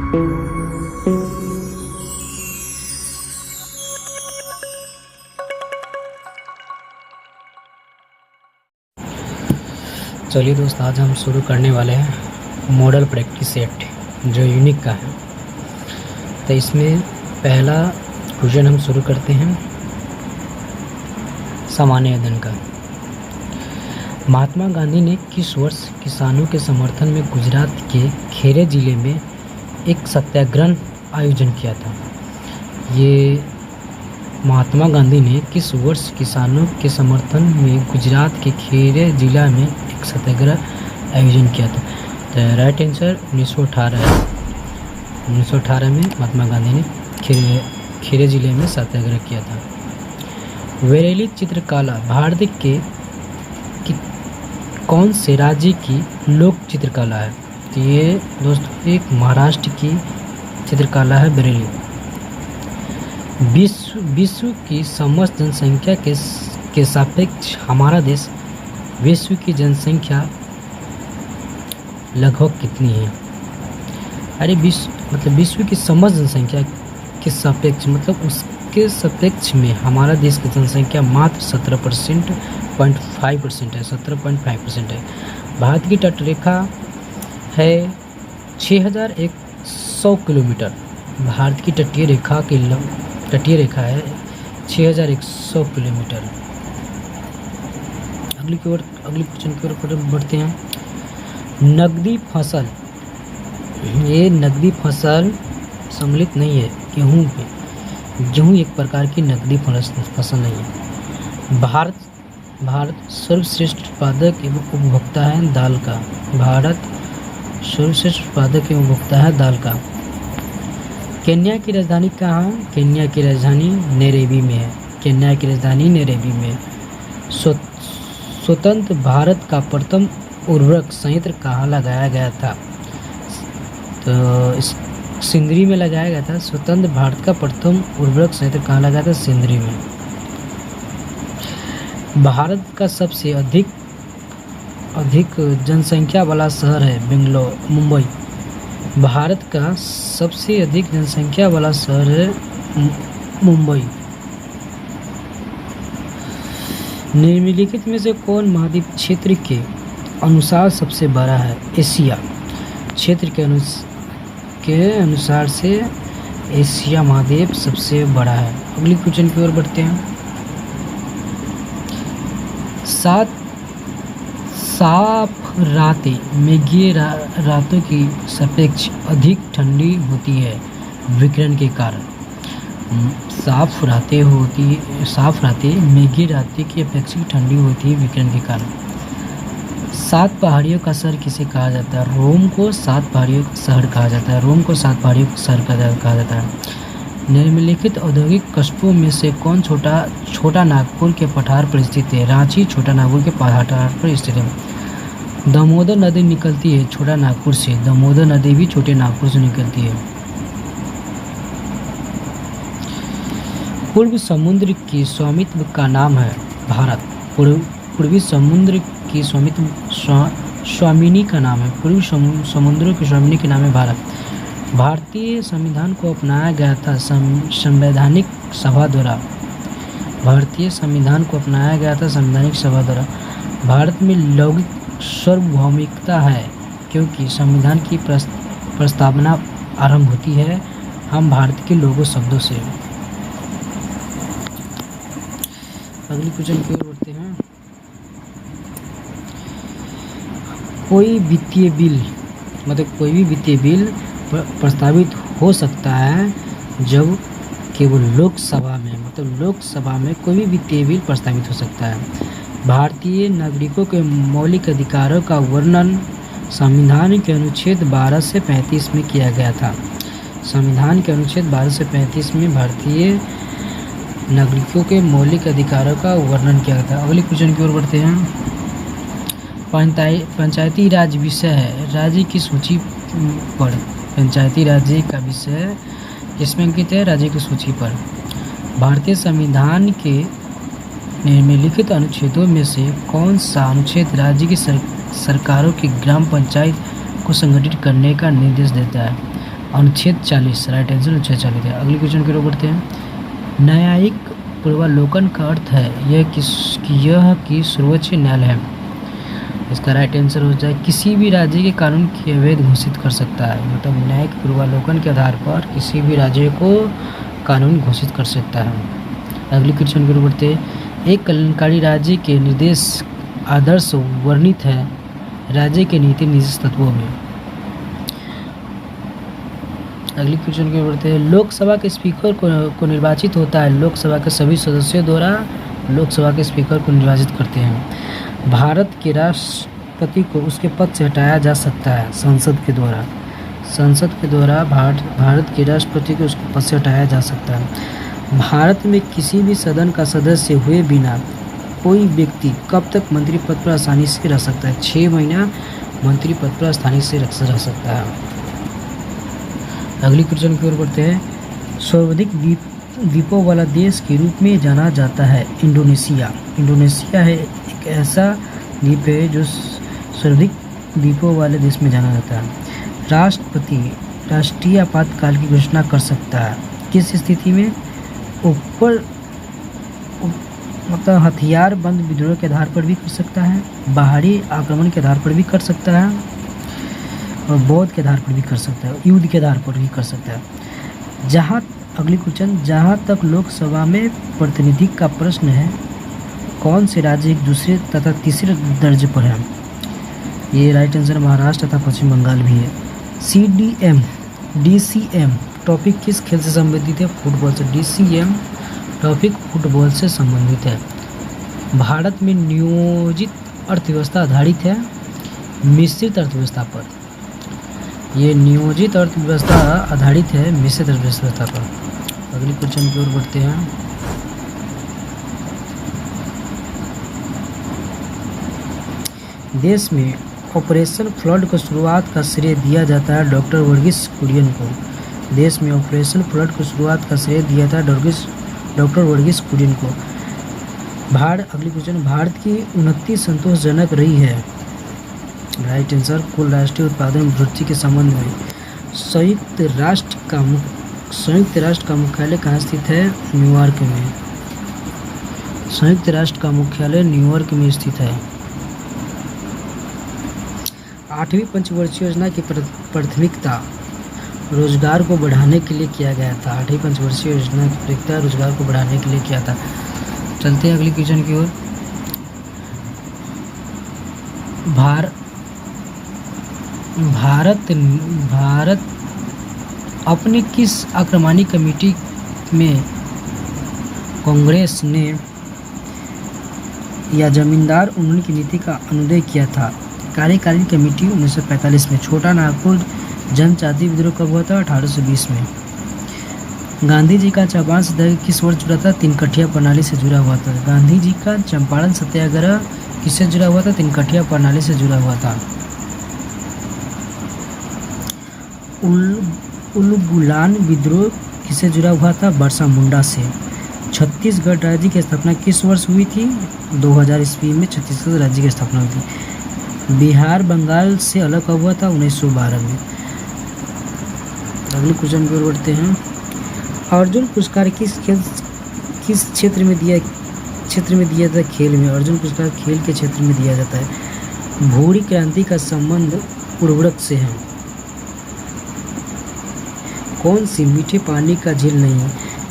चलिए दोस्त, आज हम शुरू करने वाले हैं मॉडल प्रैक्टिस सेट जो यूनिक का है। तो इसमें पहला क्वेश्चन हम शुरू करते हैं सामान्य अध्ययन का। महात्मा गांधी ने किस वर्ष किसानों के समर्थन में गुजरात के खेरे जिले में एक सत्याग्रह आयोजन किया था? ये महात्मा गांधी ने किस वर्ष किसानों के समर्थन में गुजरात के खेरे जिला में एक सत्याग्रह आयोजन किया था? तो राइट आंसर 1918 है। 1918 में महात्मा गांधी ने खेरे जिले में सत्याग्रह किया था। बरेली चित्रकला भारत के कौन से राज्य की लोक चित्रकला है? तो ये दोस्तों एक महाराष्ट्र की चित्रकला है बरेली। विश्व की समस्त जनसंख्या के सापेक्ष हमारा देश विश्व की जनसंख्या लगभग कितनी है? अरे विश्व की समस्त जनसंख्या के सापेक्ष मतलब उसके सापेक्ष में हमारा देश की जनसंख्या मात्र 17.5% है। 17.5% है। भारत की तटरेखा है 6100 किलोमीटर। भारत की तटीय रेखा है 6100 किलोमीटर। अगले क्वेश्चन की ओर बढ़ते हैं। नकदी फसल, ये नकदी फसल सम्मिलित नहीं है गेहूँ पे। गेहूँ एक प्रकार की नकदी फसल नहीं है। भारत सर्वश्रेष्ठ उत्पादक एवं उपभोक्ता है दाल का। भारत सर्वश्रेष्ठ उत्पादक एवं उपभोक्ता है दाल का। केन्या की राजधानी कहाँ है? केन्या की राजधानी नैरोबी में है। केन्या की राजधानी नैरोबी में है। स्वतंत्र भारत का प्रथम उर्वरक संयंत्र कहाँ लगाया गया था? तो सिंदरी में लगाया गया था। स्वतंत्र भारत का प्रथम उर्वरक संयंत्र कहाँ लगाया था? सिंदरी में। भारत का सबसे अधिक जनसंख्या वाला शहर है मुंबई। भारत का सबसे अधिक जनसंख्या वाला शहर है मुंबई। निम्नलिखित में से कौन महाद्वीप क्षेत्र के अनुसार सबसे बड़ा है? एशिया क्षेत्र के अनुसार से एशिया महाद्वीप सबसे बड़ा है। अगली क्वेश्चन की ओर बढ़ते हैं। साफ रातें मेघीय रातों की सापेक्ष अधिक ठंडी होती है विकिरण के कारण। साफ रातें मेघीय रातें की अपेक्षा ठंडी होती है विकिरण के कारण। 7 पहाड़ियों का शहर किसे कहा जाता है? रोम को 7 पहाड़ियों का शहर कहा जाता है। रोम को 7 पहाड़ियों का शहर कहा जाता है। निम्नलिखित औद्योगिक कस्बों में से कौन छोटा नागपुर के पठार पर स्थित है? रांची छोटा नागपुर के पठार पर स्थित है। दामोदर नदी निकलती है छोटा नागपुर से। दामोदर नदी भी छोटे नागपुर से निकलती है। पूर्व समुद्र की स्वामित्व का नाम है भारत। पूर्वी समुद्र की स्वामिनी का नाम है। पूर्वी समुद्रों की स्वामिनी का नाम है भारत। भारतीय संविधान को अपनाया गया था संवैधानिक सभा द्वारा। भारतीय संविधान को अपनाया गया था संवैधानिक सभा द्वारा। भारत में लौकिक सार्वभौमिकता है क्योंकि संविधान की प्रस्तावना आरंभ होती है हम भारत के लोगों शब्दों से। अगली क्वेश्चन की ओर बढ़ते हैं। कोई भी वित्तीय बिल प्रस्तावित हो सकता है जब केवल लोकसभा में कोई भी वित्तीय बिल प्रस्तावित हो सकता है। भारतीय नागरिकों के मौलिक अधिकारों का वर्णन संविधान के अनुच्छेद 12 से 35 में किया गया था। संविधान के अनुच्छेद 12 से 35 में भारतीय नागरिकों के मौलिक अधिकारों का वर्णन किया गया था। अगले क्वेश्चन की ओर बढ़ते हैं। पंचायती राज विषय है राज्य की सूची पर। पंचायती राज का विषय जिसमें अंकित है राज्य की सूची पर। भारतीय संविधान के निम्नलिखित अनुच्छेदों में से कौन सा अनुच्छेद राज्य की सरकारों की ग्राम पंचायत को संगठित करने का निर्देश देता है? अनुच्छेद 40, राइट आंसर अनुच्छेद 40 है। अगले क्वेश्चन की ओर बढ़ते हैं। न्यायिक पूर्वालोकन का अर्थ है यह कि सर्वोच्च न्यायालय है। इसका राइट आंसर हो जाए किसी भी राज्य के कानून की अवैध घोषित कर सकता है। मतलब न्यायिक पूर्वालोकन के आधार पर किसी भी राज्य को कानून घोषित कर सकता है। अगले क्वेश्चन की ओर बढ़ते हैं। एक कल्याणकारी राज्य के निर्देश आदर्श वर्णित है राज्य के नीति निर्देश तत्वों में। अगले क्वेश्चन की ओर बढ़ते हैं। लोकसभा के स्पीकर को निर्वाचित होता है लोकसभा के सभी सदस्यों द्वारा लोकसभा के स्पीकर को निर्वाचित करते हैं। भारत के राष्ट्रपति को उसके पद से हटाया जा सकता है संसद के द्वारा भारत के राष्ट्रपति को उसके पद से हटाया जा सकता है। भारत में किसी भी सदन का सदस्य हुए बिना कोई व्यक्ति कब तक मंत्री पद पर आसानी से रह सकता है? 6 महीना मंत्री पद पर आसानी से रह सकता है। अगली क्वेश्चन की ओर बढ़ते हैं। सर्वाधिक द्वीपों वाला देश के रूप में जाना जाता है इंडोनेशिया। इंडोनेशिया है एक ऐसा द्वीप है जो सर्वाधिक द्वीपों वाले देश में जाना जाता है। राष्ट्रपति राष्ट्रीय आपातकाल की घोषणा कर सकता है किस स्थिति में? मतलब हथियार बंद विद्रोह के आधार पर भी कर सकता है, बाहरी आक्रमण के आधार पर भी कर सकता है और बौद्ध के आधार पर भी कर सकता है, युद्ध के आधार पर भी कर सकता है। अगली क्वेश्चन, जहाँ तक लोकसभा में प्रतिनिधि का प्रश्न है, कौन से राज्य एक दूसरे तथा तीसरे दर्जे पर है? ये राइट आंसर महाराष्ट्र तथा पश्चिम बंगाल भी है। CDM DCM टॉपिक किस खेल से संबंधित है? फुटबॉल से। DCM टॉपिक फुटबॉल से संबंधित है। भारत में नियोजित अर्थव्यवस्था आधारित है मिश्रित अर्थव्यवस्था पर। ये नियोजित अर्थव्यवस्था आधारित है मिश्रित अर्थव्यवस्था पर। अगले क्वेश्चन की ओर बढ़ते हैं। देश में ऑपरेशन फ्लड को शुरुआत का श्रेय दिया जाता है डॉक्टर वर्गीस कुरियन को। देश में ऑपरेशन फ्लड को शुरुआत का श्रेय दिया था डॉक्टर वर्गीस कुरियन को। अगली क्वेश्चन, भारत की उन्नति संतोषजनक रही है। राइट आंसर कुल राष्ट्रीय उत्पादन वृद्धि के संबंध में संयुक्त राष्ट्र का मुख्यालय कहाँ स्थित है? न्यूयॉर्क में। संयुक्त राष्ट्र का मुख्यालय न्यूयॉर्क में स्थित है। 8वीं पंचवर्षीय योजना की प्राथमिकता रोजगार को बढ़ाने के लिए किया गया था। 8वीं पंचवर्षीय योजना की प्राथमिकता रोजगार को बढ़ाने के लिए किया था। चलते हैं अगली क्वेश्चन की ओर। भारत अपनी किस आक्रमणी कमेटी में कांग्रेस ने या जमींदार उन्मूलन की नीति का अनुदय किया था? कार्यकारिणी कमेटी 1945 में। छोटा नागपुर जनजाति विद्रोह कब हुआ था? 1820 में। गांधी जी का चंपारण सत्याग्रह किस वर्ष जुड़ा था? तिनकठिया प्रणाली से जुड़ा हुआ था। गांधी जी का चंपारण सत्याग्रह किससे जुड़ा हुआ था? तिनकठिया प्रणाली से जुड़ा हुआ था। उलगुलान विद्रोह किससे जुड़ा हुआ था? बरसा मुंडा से। छत्तीसगढ़ राज्य की स्थापना किस वर्ष हुई थी? 2000 ईस्वी में छत्तीसगढ़ राज्य की स्थापना हुई थी। बिहार बंगाल से अलग कब हुआ था? 1912 में। अगले क्वेश्चन की ओर बढ़ते हैं। अर्जुन पुरस्कार किस क्षेत्र में दिया जाता है? खेल में। अर्जुन पुरस्कार खेल के क्षेत्र में दिया जाता है। भूरी क्रांति का संबंध उर्वरक से है। कौन सी मीठे पानी का झील नहीं है?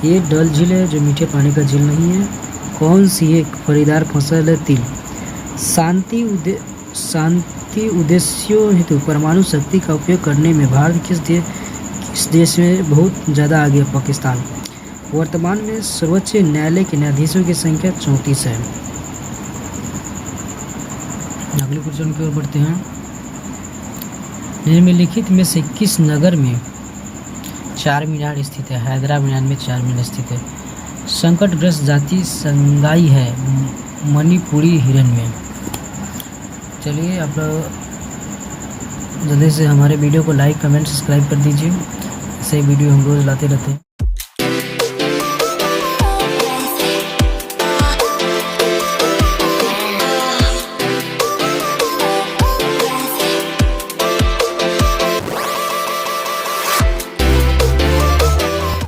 ये डल झील है जो मीठे पानी का झील नहीं है। कौन सी एक फलीदार फसल है? तिल। शांति उद्देश्यों हेतु परमाणु शक्ति का उपयोग करने में भारत किस देश में बहुत ज़्यादा आगे है? पाकिस्तान। वर्तमान में सर्वोच्च न्यायालय के न्यायाधीशों की संख्या 34 है। अगले क्वेश्चन की ओर बढ़ते हैं। निम्नलिखित में से किस नगर में चार मीनार स्थित है? हैदराबाद में चार मीनार स्थित है। संकटग्रस्त जाति संगाई है मणिपुरी हिरन में। चलिए आप लोग जल्दी से हमारे वीडियो को लाइक कमेंट सब्सक्राइब कर दीजिए। ऐसे वीडियो हम रोज़ लाते रहते हैं।